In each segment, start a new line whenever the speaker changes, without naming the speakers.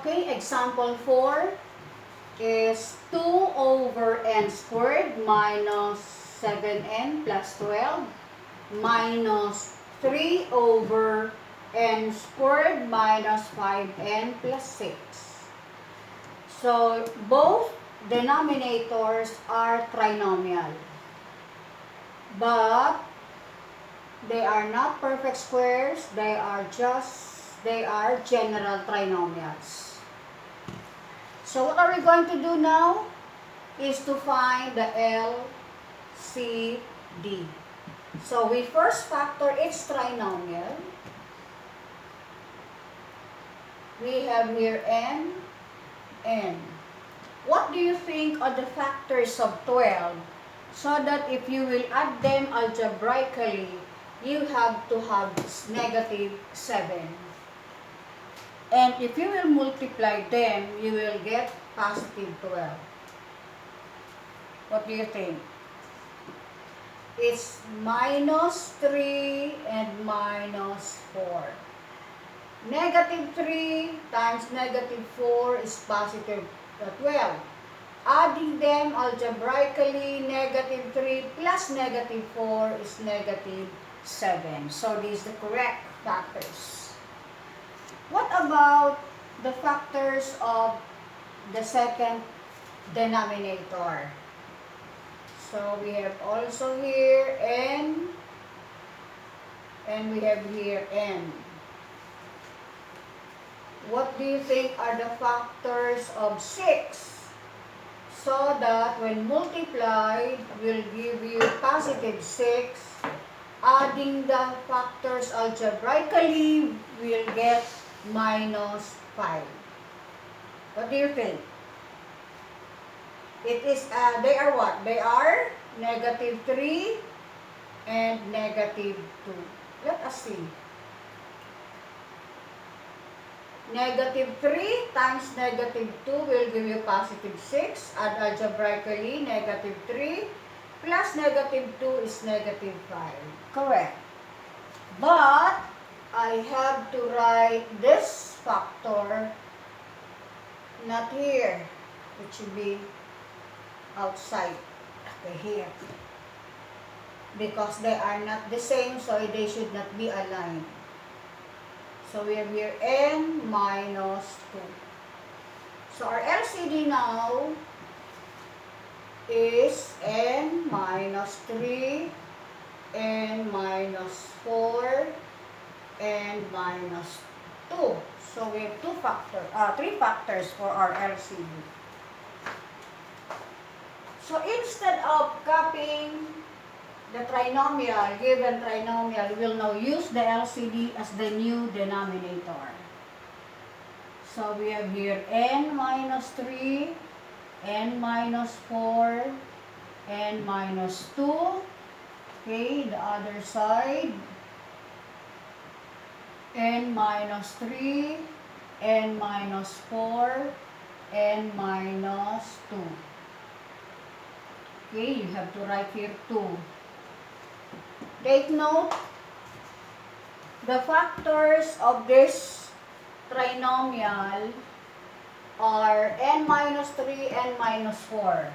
Okay, example 4 is 2 over n squared minus 7n plus 12 minus 3 over n squared minus 5n plus 6. So, both denominators are trinomial. But, they are not perfect squares, they are general trinomials. So what are we going to do now? Is to find the LCD. So we first factor its trinomial. We have here n. What do you think are the factors of 12? So that if you will add them algebraically, you have to have negative 7. And if you will multiply them, you will get positive 12. What do you think? It's minus 3 and minus 4. Negative 3 times negative 4 is positive 12. Adding them algebraically, negative 3 plus negative 4 is negative 7. So these are the correct factors. What about the factors of the second denominator? So we have also here n, and we have here n. What do you think are the factors of 6? So that when multiplied will give you positive 6. Adding the factors algebraically will get minus 5. What do you think? It is, they are what? They are negative 3 and negative 2. Let us see. Negative 3 times negative 2 will give you positive 6. Add algebraically, negative 3 plus negative 2 is negative 5. Correct. But, I have to write this factor not here. It should be outside. Okay, here. Because they are not the same, so they should not be aligned. So we have here n minus 2. So our LCD now is n minus 3, n minus 4, and minus 2. So we have 3 factors for our LCD. So instead of copying the trinomial, given trinomial, we will now use the LCD as the new denominator. So we have here n minus 3, n minus 4, n minus 2. Okay, the other side. N minus 3, n minus 4, n minus 2. Okay, you have to write here 2. Take note, the factors of this trinomial are n minus 3, n minus 4.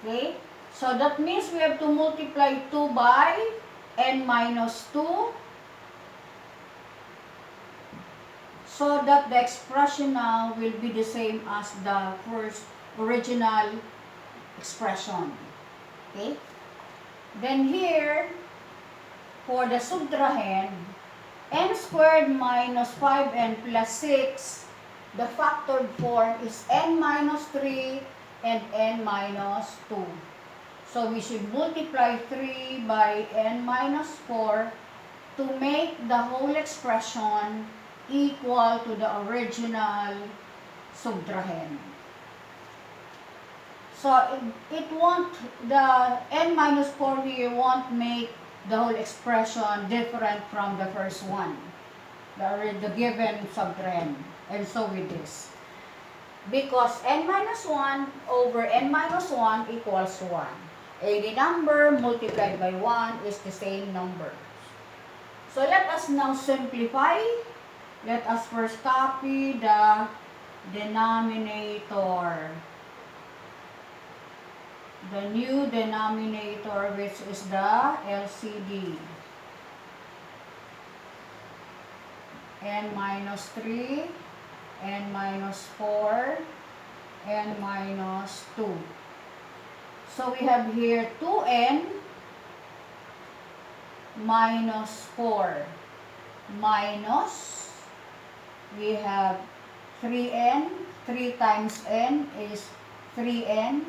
Okay, so that means we have to multiply 2 by n minus 2. So that the expression now will be the same as the first original expression. Okay? Then here, for the subtrahend, n squared minus 5n plus 6, the factored form is n minus 3 and n minus 2. So we should multiply 3 by n minus 4 to make the whole expression equal to the original subtrahend. So it won't, the n minus 4 here won't make the whole expression different from the first one, the given subtrahend. And so with this. Because n minus 1 over n minus 1 equals 1. Any number multiplied by 1 is the same number. So let us now simplify Let us first copy the denominator. The new denominator, which is the LCD. N minus 3, N minus 4, N minus 2. So we have here 2N minus 4 minus, we have 3N, 3 times N is 3N,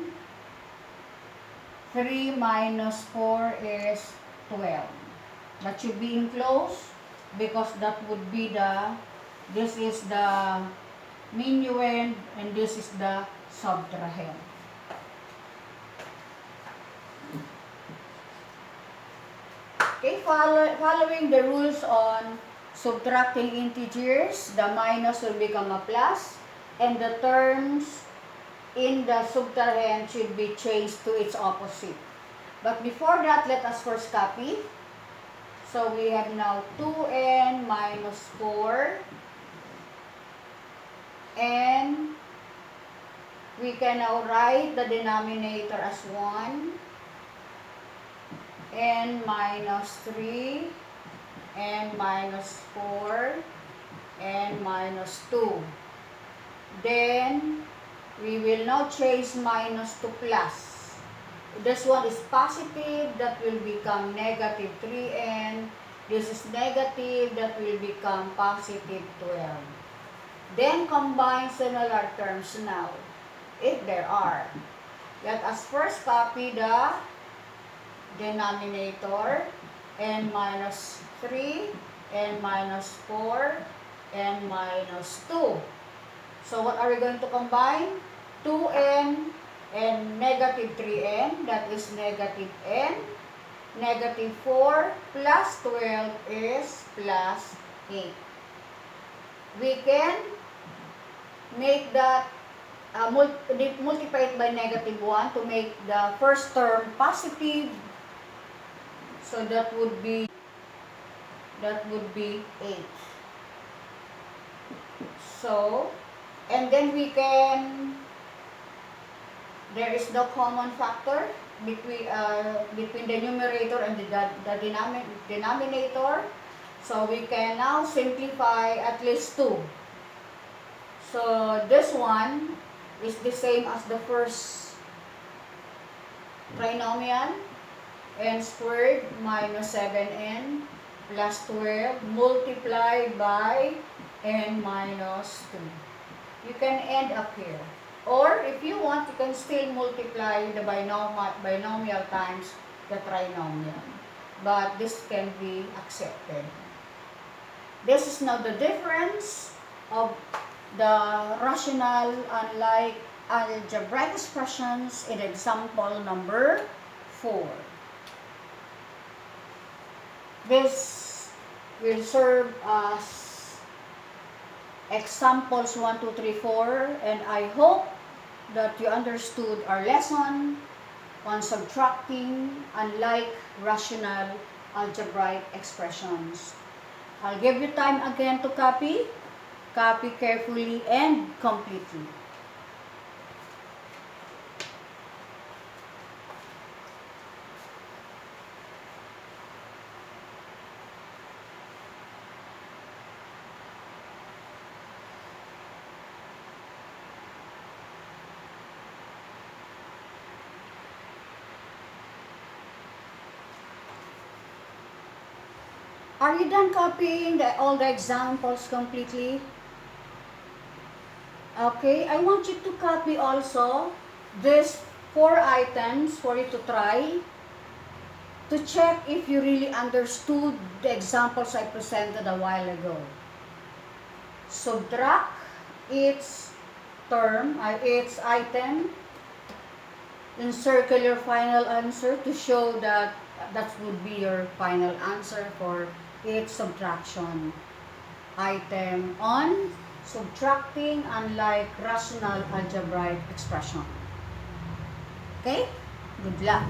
3 minus 4 is 12. That should be enclosed because that would be this is the minuend and this is the subtrahend. Okay, following the rules on subtracting integers, the minus will become a plus and the terms in the subtrahend should be changed to its opposite. But before that, let us first copy. So we have now 2N minus 4 and we can now write the denominator as 1, N minus 3, N minus 4, N minus 2. Then we will now change minus to plus. This one is positive, that will become negative 3N. This is negative, that will become positive 12. Then combine similar terms now, if there are. Let us first copy the denominator, N minus 3, N minus 4, N minus 2. So what are we going to combine? 2N and negative 3N, that is negative N. Negative 4 plus 12 is plus 8. We can make that, multiply it by negative 1 to make the first term positive. So that would be 8. So, and then we can, there is no common factor between the numerator and the denominator. So we can now simplify at least 2. So this one is the same as the first trinomial, n squared minus 7n plus 12 multiplied by n minus 2. You can end up here. Or if you want, you can still multiply the binomial times the trinomial. But this can be accepted. This is now the difference of the rational unlike algebraic expressions in example number 4. This will serve as examples 1, 2, 3, 4, and I hope that you understood our lesson on subtracting unlike rational algebraic expressions. I'll give you time again to copy. Copy carefully and completely. Are you done copying all the examples completely? Okay, I want you to copy also these 4 items for you to try to check if you really understood the examples I presented a while ago. Subtract its term, its item, encircle your final answer to show that that would be your final answer for its subtraction item on subtracting unlike rational algebraic expression. Okay? Good luck.